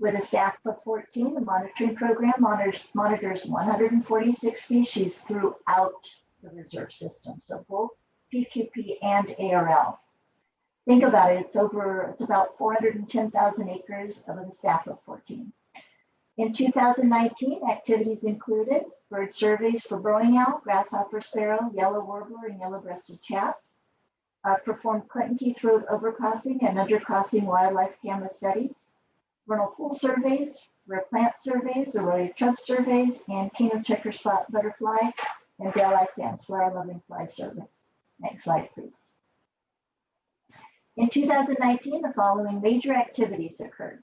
With a staff of 14, the monitoring program monitors 146 species throughout the reserve system, so both PQP and ARL. Think about it, it's about 410,000 acres of a staff of 14. In 2019, activities included bird surveys for burrowing owl, grasshopper sparrow, yellow warbler, and yellow-breasted chat. Performed Clinton Key Throat overcrossing and undercrossing wildlife camera studies, vernal pool surveys, rare plant surveys, arroyo chub surveys, and Kino checker spot butterfly and Delhi Sands flower-loving fly surveys. Next slide, please. In 2019, the following major activities occurred.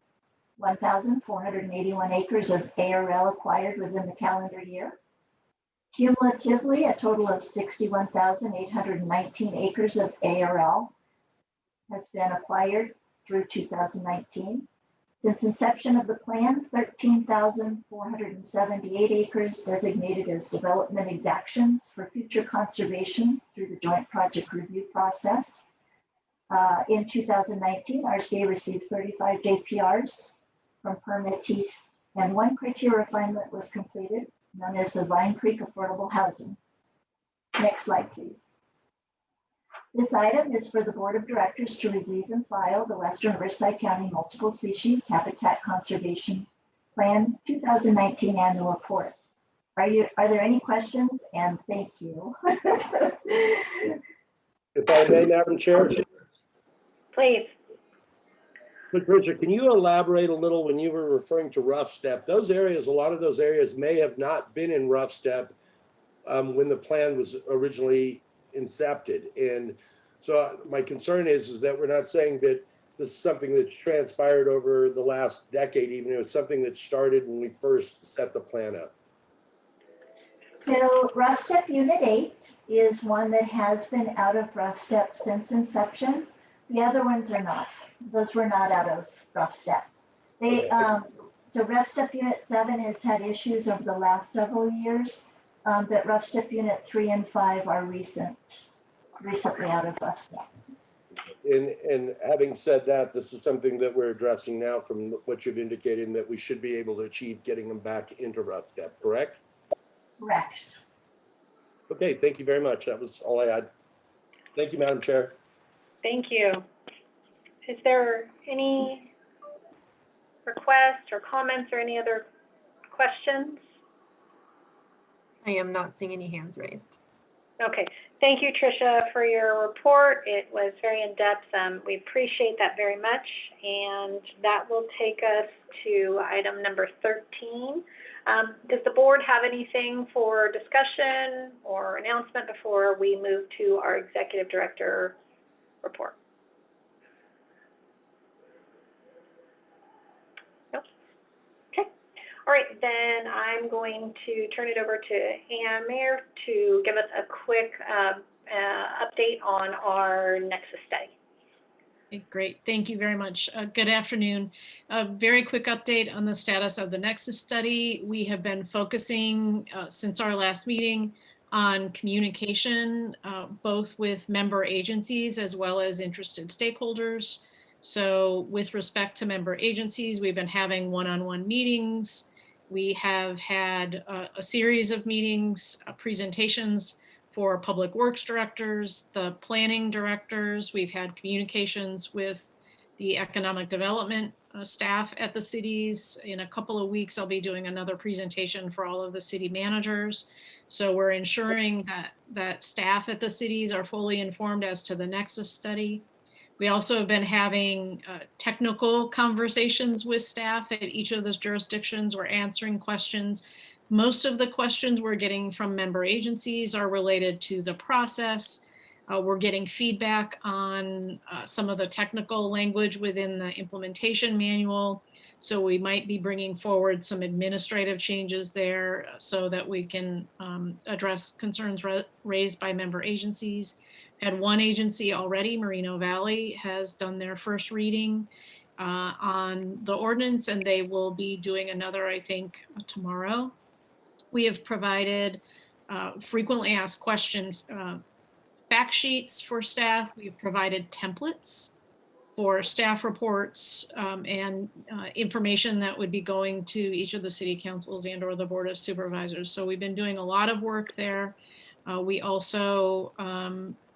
1,481 acres of ARL acquired within the calendar year. Cumulatively, a total of 61,819 acres of ARL has been acquired through 2019. Since inception of the plan, 13,478 acres designated as development exactions for future conservation through the joint project review process. In 2019, RCA received 35 JPRs from permittees, and 1 criteria refinement was completed, known as the Vine Creek Affordable Housing. Next slide, please. This item is for the Board of Directors to receive and file the Western Riverside County Multiple Species Habitat Conservation Plan 2019 Annual Report. Are there any questions? And thank you. If I may, Madam Chair. Please. Patricia, can you elaborate a little when you were referring to rough step? Those areas, a lot of those areas may have not been in rough step when the plan was originally incepted. And so my concern is that we're not saying that this is something that's transpired over the last decade, even if it's something that started when we first set the plan up. So Rough Step Unit 8 is one that has been out of Rough Step since inception. The other ones are not. Those were not out of Rough Step. They, so Rough Step Unit 7 has had issues over the last several years, but Rough Step Unit 3 and 5 are recently out of Rough Step. And having said that, this is something that we're addressing now from what you've indicated, that we should be able to achieve getting them back into Rough Step, correct? Correct. Okay, thank you very much. That was all I had. Thank you, Madam Chair. Thank you. Is there any requests or comments or any other questions? I am not seeing any hands raised. Okay, thank you, Tricia, for your report. It was very in-depth. We appreciate that very much. And that will take us to item number 13. Does the board have anything for discussion or announcement before we move to our executive director report? Nope. Okay. All right, then I'm going to turn it over to Ann Mayer to give us a quick update on our Nexus study. Okay, great. Thank you very much. Good afternoon. A very quick update on the status of the Nexus study. We have been focusing since our last meeting on communication, both with member agencies as well as interested stakeholders. So with respect to member agencies, we've been having one-on-one meetings. We have had a series of meetings, presentations for public works directors, the planning directors. We've had communications with the economic development staff at the cities. In a couple of weeks, I'll be doing another presentation for all of the city managers. So we're ensuring that staff at the cities are fully informed as to the Nexus study. We also have been having technical conversations with staff at each of those jurisdictions. We're answering questions. Most of the questions we're getting from member agencies are related to the process. We're getting feedback on some of the technical language within the implementation manual. So we might be bringing forward some administrative changes there so that we can address concerns raised by member agencies. Had one agency already, Merino Valley, has done their first reading on the ordinance, and they will be doing another, I think, tomorrow. We have provided frequently asked questions, fact sheets for staff. We've provided templates for staff reports and information that would be going to each of the city councils and or the board of supervisors. So we've been doing a lot of work there. We also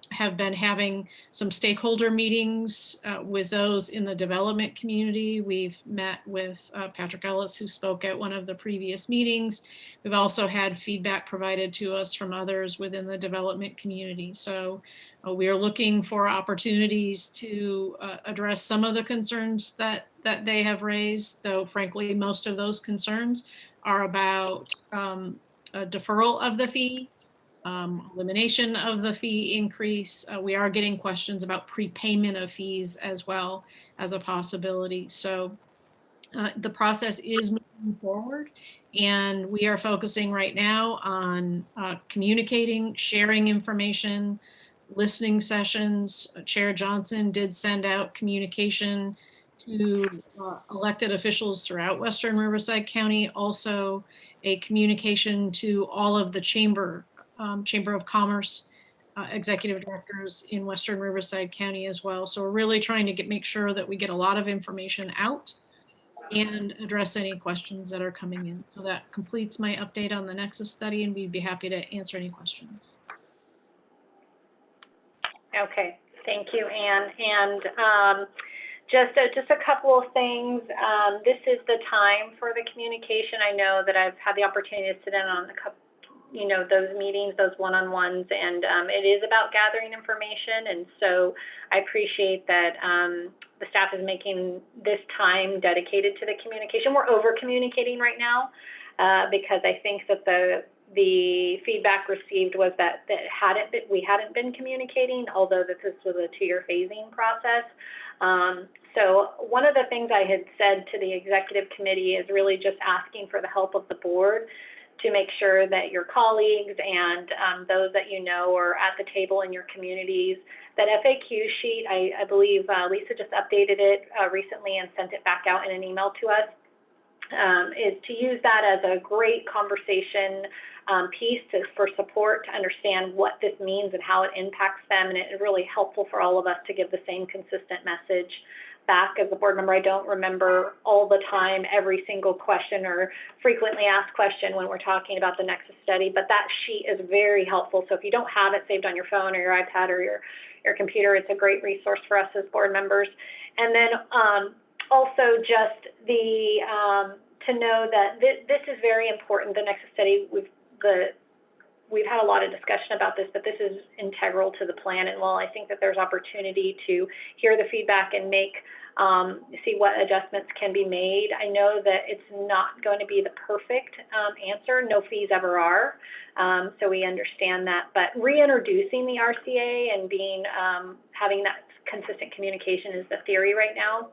have been having some stakeholder meetings with those in the development community. We've met with Patrick Ellis, who spoke at one of the previous meetings. We've also had feedback provided to us from others within the development community. So we are looking for opportunities to address some of the concerns that they have raised, though frankly, most of those concerns are about a deferral of the fee, elimination of the fee increase. We are getting questions about prepayment of fees as well as a possibility. So the process is moving forward, and we are focusing right now on communicating, sharing information, listening sessions. Chair Johnson did send out communication to elected officials throughout Western Riverside County, also a communication to all of the Chamber of Commerce executive directors in Western Riverside County as well. So we're really trying to make sure that we get a lot of information out and address any questions that are coming in. So that completes my update on the Nexus study, and we'd be happy to answer any questions. Okay, thank you, Anne. And just a couple of things. This is the time for the communication. I know that I've had the opportunity to sit in on a couple, those meetings, those one-on-ones, and it is about gathering information. And so I appreciate that the staff is making this time dedicated to the communication. We're over communicating right now because I think that the feedback received was that we hadn't been communicating, although this was a 2-year phasing process. So one of the things I had said to the executive committee is really just asking for the help of the board to make sure that your colleagues and those that you know are at the table in your communities. That FAQ sheet, I believe Lisa just updated it recently and sent it back out in an email to us, is to use that as a great conversation piece for support to understand what this means and how it impacts them. And it's really helpful for all of us to give the same consistent message back. As a board member, I don't remember all the time every single question or frequently asked question when we're talking about the Nexus study, but that sheet is very helpful. So if you don't have it saved on your phone or your iPad or your computer, it's a great resource for us as board members. And then also just to know that this is very important. The Nexus study, we've had a lot of discussion about this, but this is integral to the plan. And while I think that there's opportunity to hear the feedback and see what adjustments can be made, I know that it's not going to be the perfect answer. No fees ever are. So we understand that. But reintroducing the RCA and having that consistent communication is the theory right now,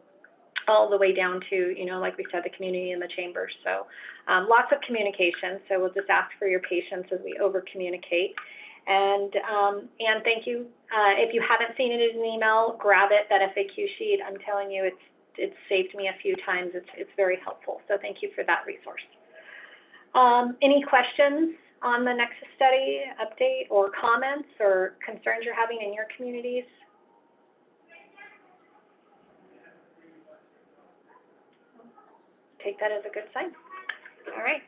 all the way down to, like we said, the community and the chambers. So lots of communication. So we'll just ask for your patience as we over communicate. And thank you. If you haven't seen it in an email, grab it, that FAQ sheet. I'm telling you, it's saved me a few times. It's very helpful. So thank you for that resource. Any questions on the Nexus study update or comments or concerns you're having in your communities? Take that as a good sign. All right.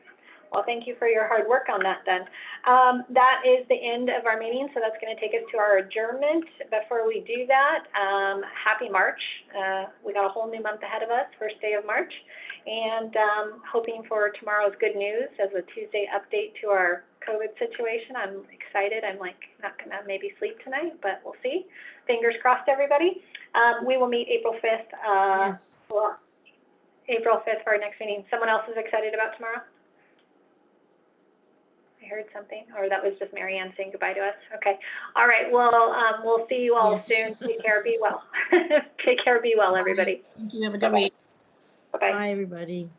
Well, thank you for your hard work on that then. That is the end of our meeting, so that's going to take us to our adjournment. Before we do that, happy March. We got a whole new month ahead of us, first day of March, and hoping for tomorrow's good news as a Tuesday update to our COVID situation. I'm excited. I'm not going to maybe sleep tonight, but we'll see. Fingers crossed, everybody. We will meet April 5th. Yes. April 5th for our next meeting. Someone else is excited about tomorrow? I heard something, or that was just Marianne saying goodbye to us. Okay. All right. Well, we'll see you all soon. Take care. Be well. Take care. Be well, everybody. Thank you. Have a good week. Bye-bye. Bye, everybody.